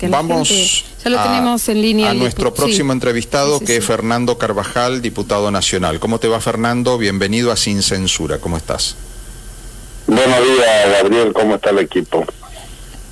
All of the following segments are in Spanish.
que la gente, ya lo tenemos en línea. A nuestro próximo entrevistado, que es Fernando Carvajal, diputado nacional. ¿Cómo te va, Fernando? Bienvenido a Sin Censura. ¿Cómo estás? Buenos días, Gabriel. ¿Cómo está el equipo?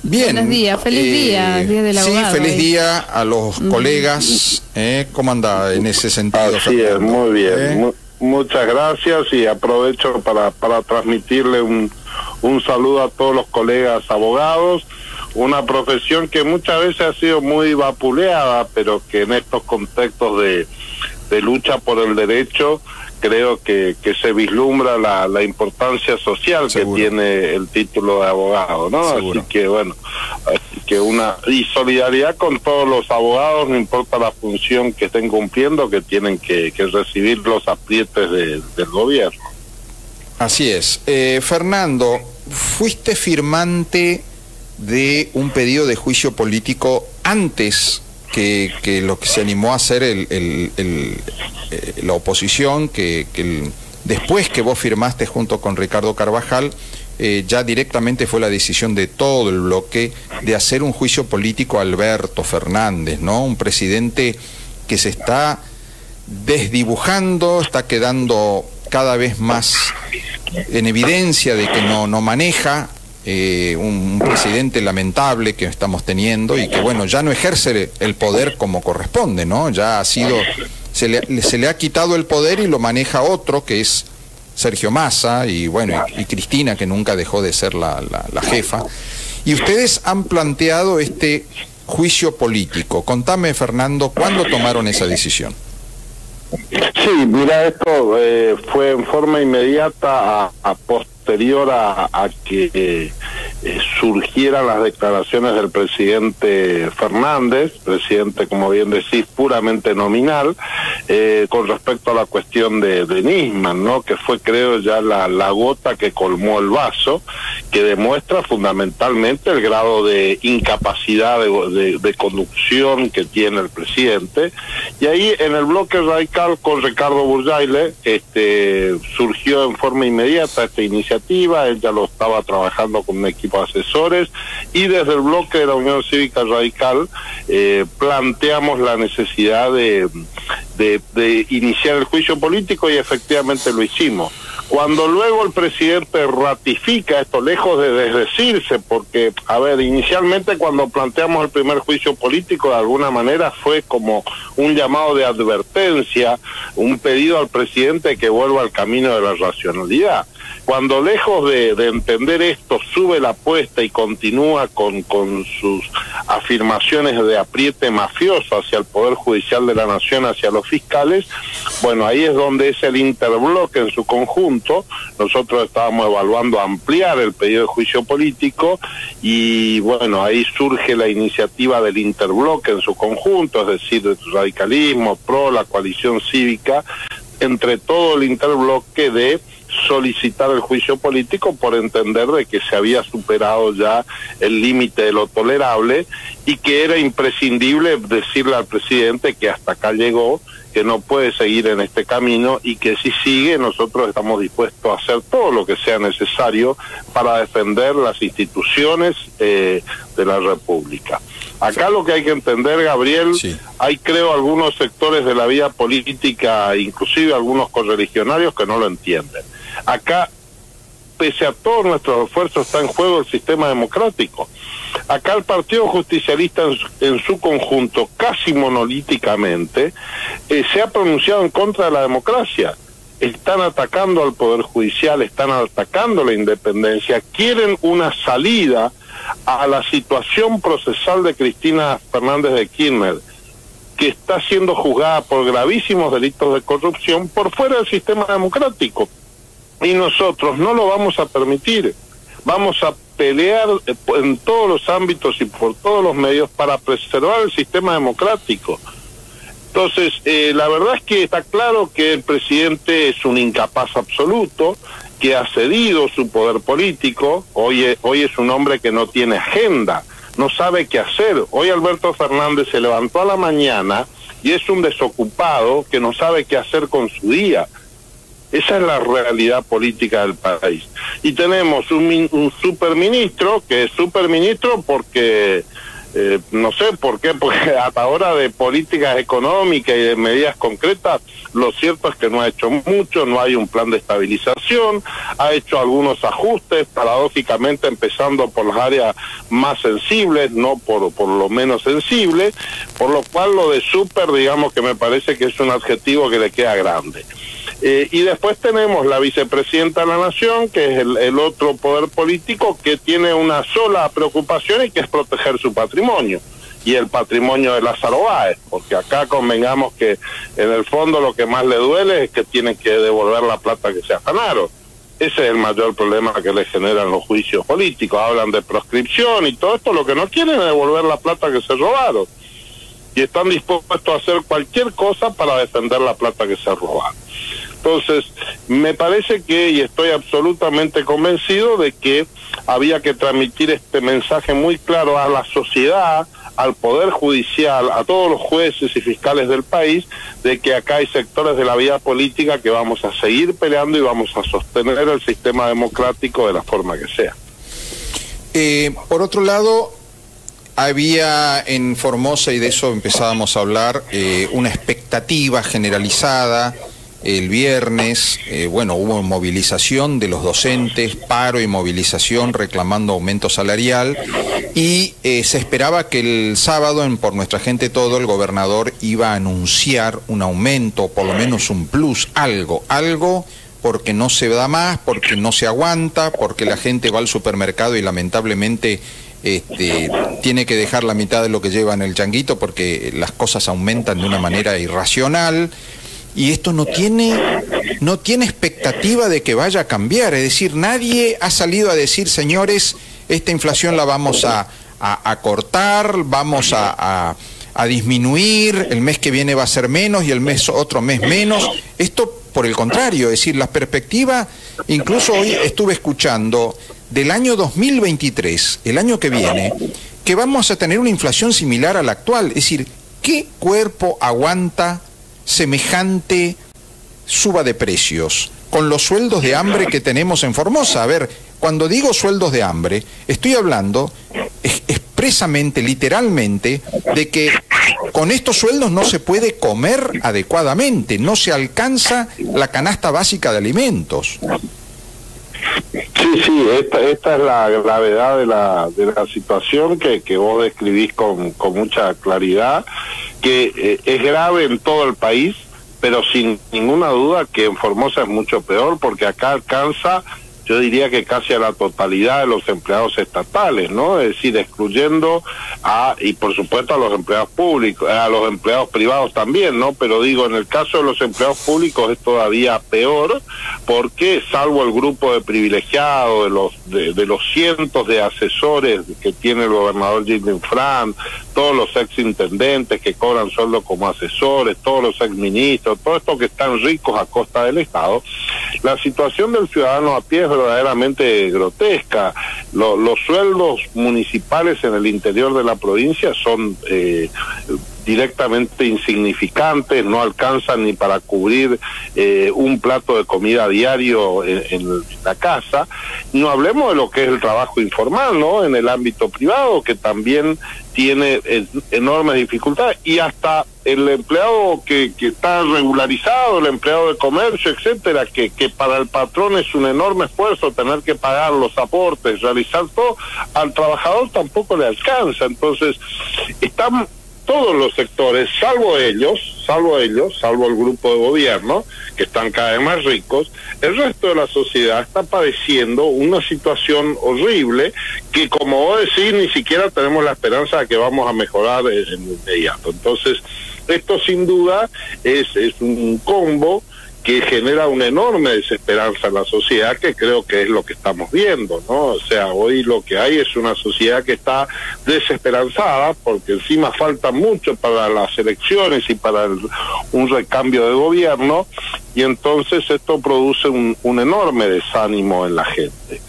Bien. Buenos días. Feliz día, día del abogado. Sí, feliz día a los colegas. ¿Cómo anda en ese sentido, Así Fernando? es, muy bien. Muchas gracias, y aprovecho para transmitirle un saludo a todos los colegas abogados. Una profesión que muchas veces ha sido muy vapuleada, pero que en estos contextos de lucha por el derecho creo que se vislumbra la importancia social que tiene el título de abogado, ¿no? Seguro. Así que bueno, y solidaridad con todos los abogados, no importa la función que estén cumpliendo, que tienen que recibir los aprietes del gobierno. Así es. Fernando, fuiste firmante de un pedido de juicio político antes que lo que se animó a hacer la oposición, después que vos firmaste junto con Ricardo Carvajal, ya directamente fue la decisión de todo el bloque de hacer un juicio político a Alberto Fernández, ¿no? Un presidente que se está desdibujando, está quedando cada vez más en evidencia de que no maneja, un presidente lamentable que estamos teniendo y que, bueno, ya no ejerce el poder como corresponde, ¿no? Ya ha sido, se le ha quitado el poder y lo maneja otro, que es Sergio Massa, y bueno, y Cristina, que nunca dejó de ser la jefa. Y ustedes han planteado este juicio político. Contame, Fernando, ¿cuándo tomaron esa decisión? Sí, mira, esto fue en forma inmediata a posterior a que surgieran las declaraciones del presidente Fernández, presidente, como bien decís, puramente nominal, con respecto a la cuestión de Nisman, ¿no? Que fue, creo, ya la gota que colmó el vaso, que demuestra fundamentalmente el grado de incapacidad de conducción que tiene el presidente. Y ahí, en el bloque radical con Ricardo Burjaile, surgió en forma inmediata esta iniciativa. Él ya lo estaba trabajando con un equipo de asesores, y desde el bloque de la Unión Cívica Radical planteamos la necesidad de iniciar el juicio político, y efectivamente lo hicimos. Cuando luego el presidente ratifica esto, lejos de desdecirse, porque, a ver, inicialmente cuando planteamos el primer juicio político, de alguna manera fue como un llamado de advertencia, un pedido al presidente que vuelva al camino de la racionalidad. Cuando, lejos de entender esto, sube la apuesta y continúa con sus afirmaciones de apriete mafioso hacia el Poder Judicial de la Nación, hacia los fiscales, bueno, ahí es donde es el interbloque en su conjunto. Nosotros estábamos evaluando ampliar el pedido de juicio político, y bueno, ahí surge la iniciativa del interbloque en su conjunto, es decir, el radicalismo, PRO, la coalición cívica, entre todo el interbloque, de solicitar el juicio político por entender de que se había superado ya el límite de lo tolerable, y que era imprescindible decirle al presidente que hasta acá llegó, que no puede seguir en este camino, y que si sigue, nosotros estamos dispuestos a hacer todo lo que sea necesario para defender las instituciones de la República. Acá lo que hay que entender, Gabriel, hay, creo, algunos sectores de la vida política, inclusive algunos correligionarios, que no lo entienden. Acá, pese a todos nuestros esfuerzos, está en juego el sistema democrático. Acá el Partido Justicialista en su conjunto, casi monolíticamente, se ha pronunciado en contra de la democracia. Están atacando al Poder Judicial, están atacando la independencia, quieren una salida a la situación procesal de Cristina Fernández de Kirchner, que está siendo juzgada por gravísimos delitos de corrupción por fuera del sistema democrático. Y nosotros no lo vamos a permitir. Vamos a pelear en todos los ámbitos y por todos los medios para preservar el sistema democrático. Entonces, la verdad es que está claro que el presidente es un incapaz absoluto, que ha cedido su poder político. Hoy es un hombre que no tiene agenda, no sabe qué hacer. Hoy Alberto Fernández se levantó a la mañana y es un desocupado que no sabe qué hacer con su día. Esa es la realidad política del país. Y tenemos un superministro, que es superministro porque No sé por qué, porque hasta ahora de políticas económicas y de medidas concretas, lo cierto es que no ha hecho mucho, no hay un plan de estabilización, ha hecho algunos ajustes, paradójicamente empezando por las áreas más sensibles, no por lo menos sensibles, por lo cual lo de súper, digamos que me parece que es un adjetivo que le queda grande. Y después tenemos la vicepresidenta de la Nación, que es el otro poder político que tiene una sola preocupación y que es proteger su patrimonio y el patrimonio de Lázaro Báez, porque acá convengamos que en el fondo lo que más le duele es que tienen que devolver la plata que se afanaron. Ese es el mayor problema que le generan los juicios políticos. Hablan de proscripción y todo esto, lo que no quieren es devolver la plata que se robaron. Y están dispuestos a hacer cualquier cosa para defender la plata que se robaron. Entonces, me parece que, y estoy absolutamente convencido de que había que transmitir este mensaje muy claro a la sociedad, al Poder Judicial, a todos los jueces y fiscales del país, de que acá hay sectores de la vida política que vamos a seguir peleando y vamos a sostener el sistema democrático de la forma que sea. Por otro lado, había en Formosa, y de eso empezábamos a hablar, una expectativa generalizada. El viernes, hubo movilización de los docentes, paro y movilización reclamando aumento salarial, y se esperaba que el sábado, Por Nuestra Gente Todo, el gobernador iba a anunciar un aumento, por lo menos un plus, algo, porque no se da más, porque no se aguanta, porque la gente va al supermercado y lamentablemente tiene que dejar la mitad de lo que lleva en el changuito porque las cosas aumentan de una manera irracional. Y esto no tiene expectativa de que vaya a cambiar, es decir, nadie ha salido a decir, señores, esta inflación la vamos a cortar, vamos a disminuir, el mes que viene va a ser menos y otro mes menos. Esto por el contrario, es decir, la perspectiva, incluso hoy estuve escuchando del año 2023, el año que viene, que vamos a tener una inflación similar a la actual, es decir, ¿qué cuerpo aguanta semejante suba de precios con los sueldos de hambre que tenemos en Formosa? A ver, cuando digo sueldos de hambre, estoy hablando expresamente, literalmente, de que con estos sueldos no se puede comer adecuadamente, no se alcanza la canasta básica de alimentos. Sí, esta es la gravedad de la situación que vos describís con mucha claridad, que es grave en todo el país, pero sin ninguna duda que en Formosa es mucho peor, porque acá alcanza, yo diría que casi a la totalidad de los empleados estatales, ¿no? Es decir, excluyendo y por supuesto a los empleados públicos, a los empleados privados también, ¿no? Pero digo, en el caso de los empleados públicos es todavía peor, porque salvo el grupo de privilegiados, de los cientos de asesores que tiene el gobernador Gildo Infran, todos los exintendentes que cobran sueldo como asesores, todos los exministros, todos estos que están ricos a costa del Estado, la situación del ciudadano a pie es verdaderamente grotesca. Los sueldos municipales en el interior de la provincia son directamente insignificantes, no alcanzan ni para cubrir un plato de comida diario en la casa. No hablemos de lo que es el trabajo informal, ¿no? En el ámbito privado, que también tiene enormes dificultades, y hasta el empleado que está regularizado, el empleado de comercio, etcétera, que para el patrón es un enorme esfuerzo tener que pagar los aportes, realizar todo, al trabajador tampoco le alcanza. Entonces, están todos los sectores, salvo el grupo de gobierno, que están cada vez más ricos, el resto de la sociedad está padeciendo una situación horrible que, como vos decís, ni siquiera tenemos la esperanza de que vamos a mejorar en inmediato. Entonces, esto sin duda es un combo que genera una enorme desesperanza en la sociedad, que creo que es lo que estamos viendo, ¿no? O sea, hoy lo que hay es una sociedad que está desesperanzada, porque encima falta mucho para las elecciones y para un recambio de gobierno, y entonces esto produce un enorme desánimo en la gente.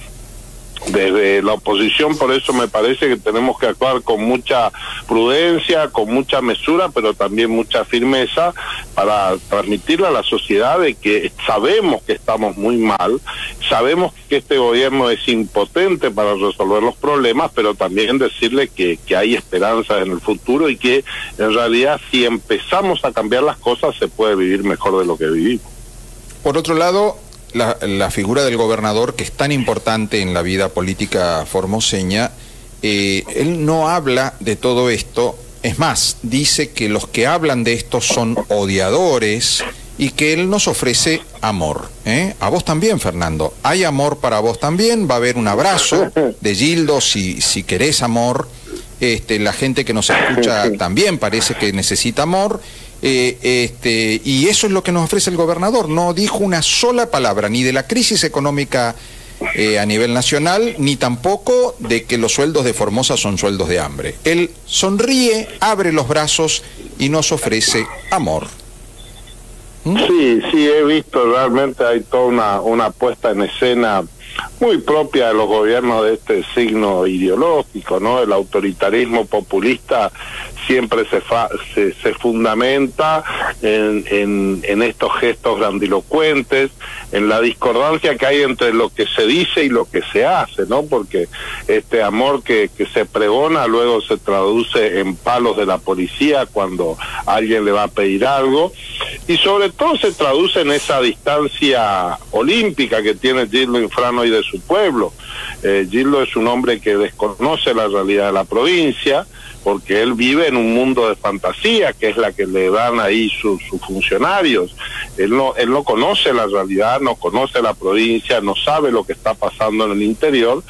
Desde la oposición, por eso me parece que tenemos que actuar con mucha prudencia, con mucha mesura, pero también mucha firmeza para transmitirle a la sociedad de que sabemos que estamos muy mal, sabemos que este gobierno es impotente para resolver los problemas, pero también decirle que hay esperanza en el futuro y que en realidad si empezamos a cambiar las cosas se puede vivir mejor de lo que vivimos. Por otro lado, la figura del gobernador, que es tan importante en la vida política formoseña, él no habla de todo esto. Es más, dice que los que hablan de esto son odiadores y que él nos ofrece amor. A vos también, Fernando. Hay amor para vos también. Va a haber un abrazo de Gildo si querés amor. La gente que nos escucha también parece que necesita amor. Y eso es lo que nos ofrece el gobernador. No dijo una sola palabra ni de la crisis económica a nivel nacional, ni tampoco de que los sueldos de Formosa son sueldos de hambre. Él sonríe, abre los brazos y nos ofrece amor. Sí, he visto, realmente hay toda una puesta en escena muy propia de los gobiernos de este signo ideológico, ¿no? El autoritarismo populista siempre se fundamenta en estos gestos grandilocuentes, en la discordancia que hay entre lo que se dice y lo que se hace, ¿no? Porque este amor que se pregona luego se traduce en palos de la policía cuando alguien le va a pedir algo, y sobre todo se traduce en esa distancia olímpica que tiene Gildo Infrano y de su pueblo. Gildo es un hombre que desconoce la realidad de la provincia, porque él vive en un mundo de fantasía, que es la que le dan ahí sus funcionarios. Él no conoce la realidad, no conoce la provincia, no sabe lo que está pasando en el interior,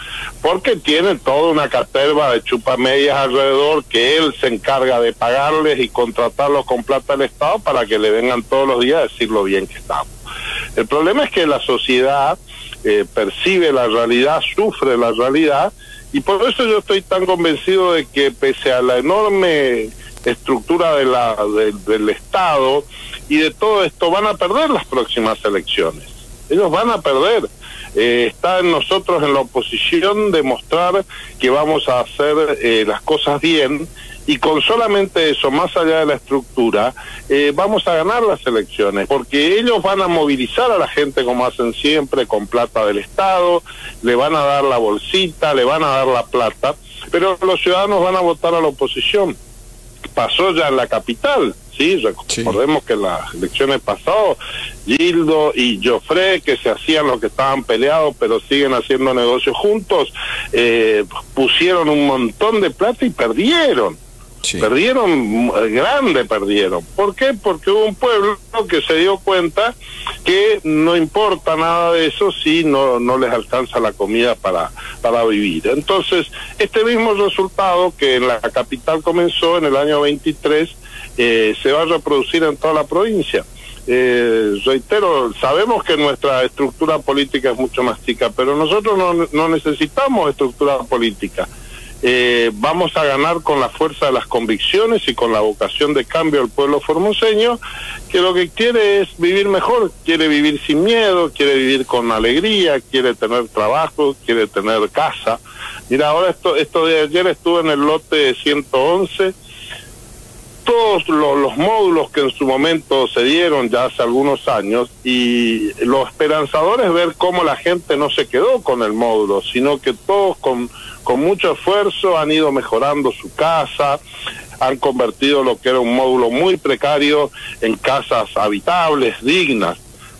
porque tiene toda una caterva de chupamedias alrededor que él se encarga de pagarles y contratarlos con plata del Estado para que le vengan todos los días a decir lo bien que estamos. El problema es que la sociedad percibe la realidad, sufre la realidad, y por eso yo estoy tan convencido de que pese a la enorme estructura del Estado y de todo esto, van a perder las próximas elecciones. Ellos van a perder. Está en nosotros, en la oposición, demostrar que vamos a hacer las cosas bien, y con solamente eso, más allá de la estructura, vamos a ganar las elecciones, porque ellos van a movilizar a la gente como hacen siempre, con plata del Estado, le van a dar la bolsita, le van a dar la plata, pero los ciudadanos van a votar a la oposición. Pasó ya en la capital, ¿sí? Recordemos que en las elecciones pasadas, Gildo y Joffre, que se hacían los que estaban peleados, pero siguen haciendo negocios juntos, pusieron un montón de plata y perdieron. Sí. Perdieron. ¿Por qué? Porque hubo un pueblo que se dio cuenta que no importa nada de eso si no les alcanza la comida para vivir. Entonces, este mismo resultado que en la capital comenzó en el año 23, se va a reproducir en toda la provincia. Reitero, sabemos que nuestra estructura política es mucho más chica, pero nosotros no necesitamos estructura política. Vamos a ganar con la fuerza de las convicciones y con la vocación de cambio del pueblo formoseño, que lo que quiere es vivir mejor, quiere vivir sin miedo, quiere vivir con alegría, quiere tener trabajo, quiere tener casa. Mira, ahora esto de ayer estuve en el lote 111, todos los módulos que en su momento se dieron ya hace algunos años, y lo esperanzador es ver cómo la gente no se quedó con el módulo, sino que todos con mucho esfuerzo han ido mejorando su casa, han convertido lo que era un módulo muy precario en casas habitables, dignas.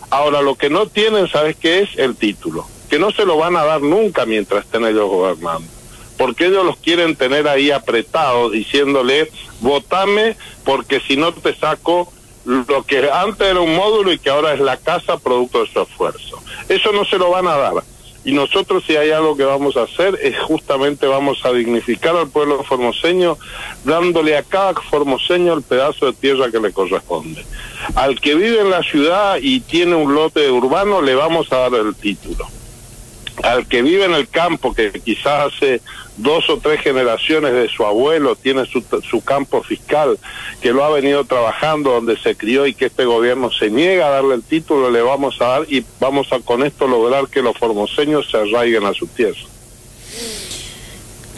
Ahora, lo que no tienen, ¿sabes qué es? El título, que no se lo van a dar nunca mientras estén ellos gobernando, porque ellos los quieren tener ahí apretados, diciéndole, votame, porque si no te saco lo que antes era un módulo y que ahora es la casa producto de su esfuerzo. Eso no se lo van a dar. Y nosotros, si hay algo que vamos a hacer, es justamente vamos a dignificar al pueblo formoseño, dándole a cada formoseño el pedazo de tierra que le corresponde. Al que vive en la ciudad y tiene un lote urbano, le vamos a dar el título. Al que vive en el campo, que quizás hace 2 o 3 generaciones de su abuelo tiene su campo fiscal, que lo ha venido trabajando, donde se crió, y que este gobierno se niega a darle el título, le vamos a dar, y vamos a con esto lograr que los formoseños se arraiguen a su tierra.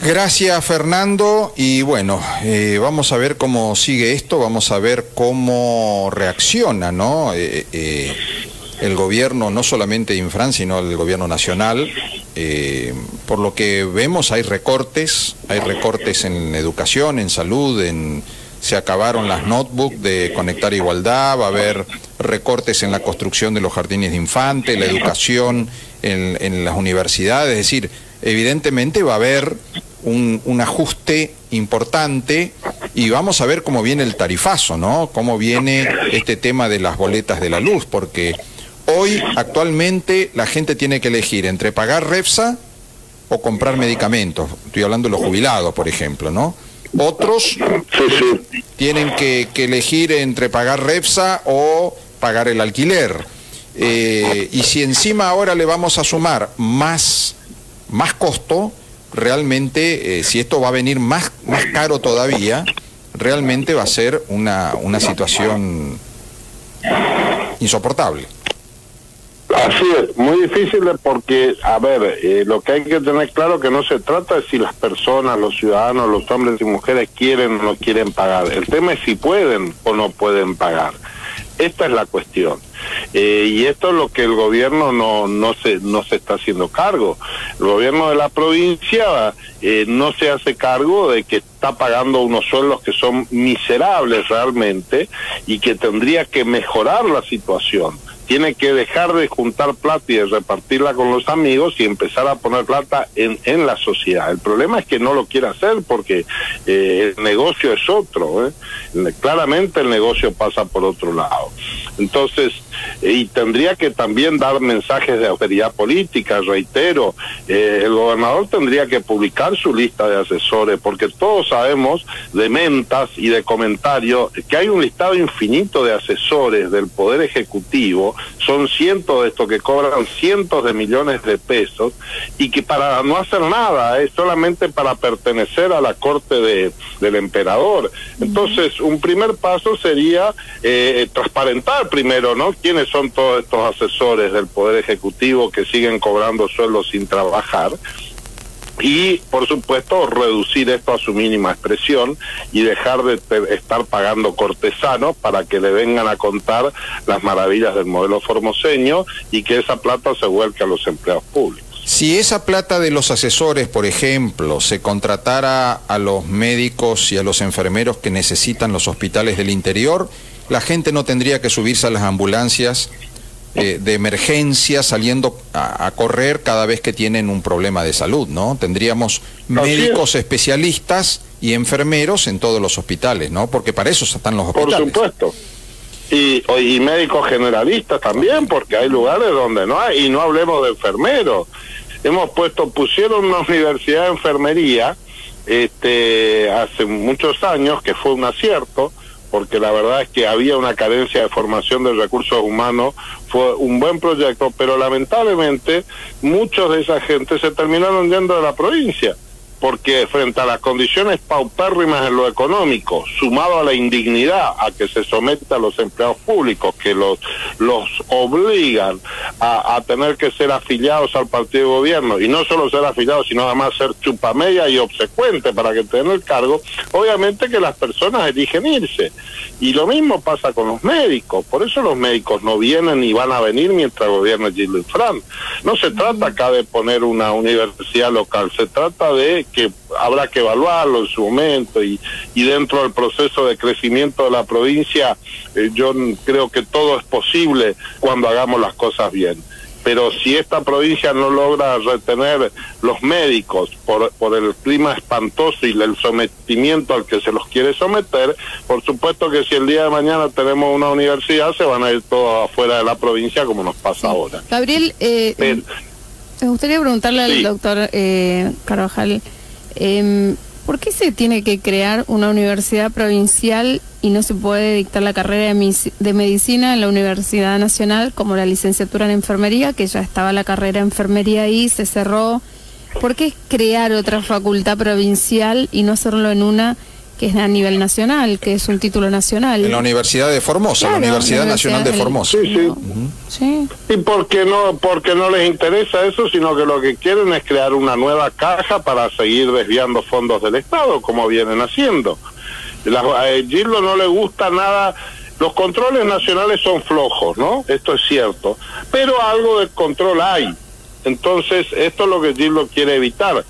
Gracias, Fernando, y bueno, vamos a ver cómo sigue esto, vamos a ver cómo reacciona, ¿no? El gobierno, no solamente Infran, sino el gobierno nacional. Por lo que vemos hay recortes en educación, en salud, se acabaron las notebooks de Conectar Igualdad, va a haber recortes en la construcción de los jardines de infantes, la educación en las universidades, es decir, evidentemente va a haber un ajuste importante y vamos a ver cómo viene el tarifazo, ¿no? Cómo viene este tema de las boletas de la luz, porque hoy, actualmente, la gente tiene que elegir entre pagar Repsa o comprar medicamentos. Estoy hablando de los jubilados, por ejemplo, ¿no? Otros tienen que elegir entre pagar Repsa o pagar el alquiler. Y si encima ahora le vamos a sumar más costo, realmente, si esto va a venir más caro todavía, realmente va a ser una situación insoportable. Así es, muy difícil porque, a ver, lo que hay que tener claro que no se trata de si las personas, los ciudadanos, los hombres y mujeres quieren o no quieren pagar. El tema es si pueden o no pueden pagar. Esta es la cuestión. Y esto es lo que el gobierno no se está haciendo cargo. El gobierno de la provincia no se hace cargo de que está pagando unos sueldos que son miserables realmente y que tendría que mejorar la situación. Tiene que dejar de juntar plata y de repartirla con los amigos y empezar a poner plata en la sociedad. El problema es que no lo quiere hacer porque el negocio es otro, Claramente el negocio pasa por otro lado. Entonces, y tendría que también dar mensajes de austeridad política, reitero. El gobernador tendría que publicar su lista de asesores, porque todos sabemos de mentas y de comentarios que hay un listado infinito de asesores del Poder Ejecutivo. Son cientos de estos que cobran cientos de millones de pesos y que para no hacer nada, es solamente para pertenecer a la corte del emperador. Entonces, un primer paso sería transparentar primero, ¿no? ¿Quiénes son todos estos asesores del Poder Ejecutivo que siguen cobrando sueldos sin trabajar? Y, por supuesto, reducir esto a su mínima expresión y dejar de estar pagando cortesanos para que le vengan a contar las maravillas del modelo formoseño y que esa plata se vuelque a los empleados públicos. Si esa plata de los asesores, por ejemplo, se contratara a los médicos y a los enfermeros que necesitan los hospitales del interior, la gente no tendría que subirse a las ambulancias de emergencia saliendo a correr cada vez que tienen un problema de salud, ¿no? Tendríamos médicos especialistas y enfermeros en todos los hospitales, ¿no? Porque para eso están los hospitales. Por supuesto. Y médicos generalistas también, porque hay lugares donde no hay, y no hablemos de enfermeros. Pusieron una universidad de enfermería hace muchos años, que fue un acierto, porque la verdad es que había una carencia de formación de recursos humanos, fue un buen proyecto, pero lamentablemente muchos de esa gente se terminaron yendo de la provincia, porque frente a las condiciones paupérrimas en lo económico, sumado a la indignidad a que se somete a los empleados públicos, que los obligan a tener que ser afiliados al partido de gobierno, y no solo ser afiliados, sino además ser chupamedia y obsecuente para que tengan el cargo, obviamente que las personas eligen irse. Y lo mismo pasa con los médicos, por eso los médicos no vienen ni van a venir mientras gobierne Gildo Infran. No se trata acá de poner una universidad local, se trata de que habrá que evaluarlo en su momento y dentro del proceso de crecimiento de la provincia yo creo que todo es posible cuando hagamos las cosas bien. Pero si esta provincia no logra retener los médicos por el clima espantoso y el sometimiento al que se los quiere someter, por supuesto que si el día de mañana tenemos una universidad se van a ir todos afuera de la provincia como nos pasa ahora. Gabriel, me gustaría preguntarle al doctor Carvajal, ¿por qué se tiene que crear una universidad provincial y no se puede dictar la carrera de medicina en la Universidad Nacional como la licenciatura en enfermería, que ya estaba la carrera de enfermería ahí, se cerró? ¿Por qué crear otra facultad provincial y no hacerlo en una que es a nivel nacional, que es un título nacional? En la Universidad de Formosa, claro, la Universidad Nacional de Formosa. Sí, sí. Sí. Y porque no les interesa eso, sino que lo que quieren es crear una nueva caja para seguir desviando fondos del Estado, como vienen haciendo. A Gildo no le gusta nada. Los controles nacionales son flojos, ¿no? Esto es cierto, pero algo de control hay. Entonces, esto es lo que Gildo quiere evitar.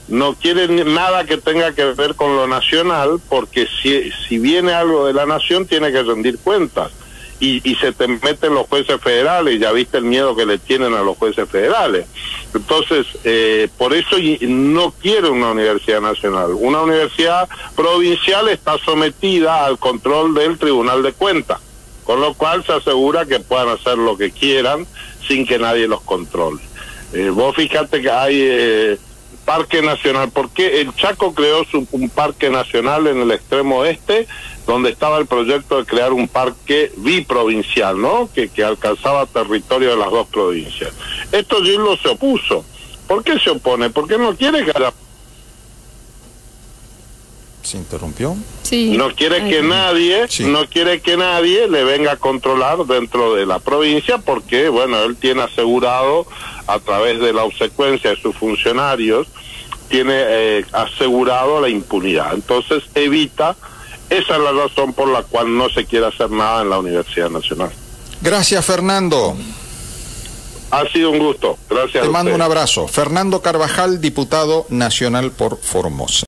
No quiere nada que tenga que ver con lo nacional, porque si viene algo de la nación, tiene que rendir cuentas. Y se te meten los jueces federales, ya viste el miedo que le tienen a los jueces federales. Entonces, por eso no quiere una universidad nacional. Una universidad provincial está sometida al control del Tribunal de Cuentas, con lo cual se asegura que puedan hacer lo que quieran sin que nadie los controle. Vos fíjate que hay Parque Nacional. ¿Por qué el Chaco creó un parque nacional en el extremo oeste, donde estaba el proyecto de crear un parque biprovincial, ¿no? Que alcanzaba territorio de las dos provincias? Esto Gildo se opuso. ¿Por qué se opone? Porque no quiere que haya... ¿Se interrumpió? Sí. No quiere que nadie, no quiere que nadie le venga a controlar dentro de la provincia, porque, bueno, él tiene asegurado, a través de la obsecuencia de sus funcionarios, tiene asegurado la impunidad. Entonces evita, esa es la razón por la cual no se quiere hacer nada en la Universidad Nacional. Gracias, Fernando. Ha sido un gusto. Gracias. Te mando un abrazo. Fernando Carvajal, diputado nacional por Formosa.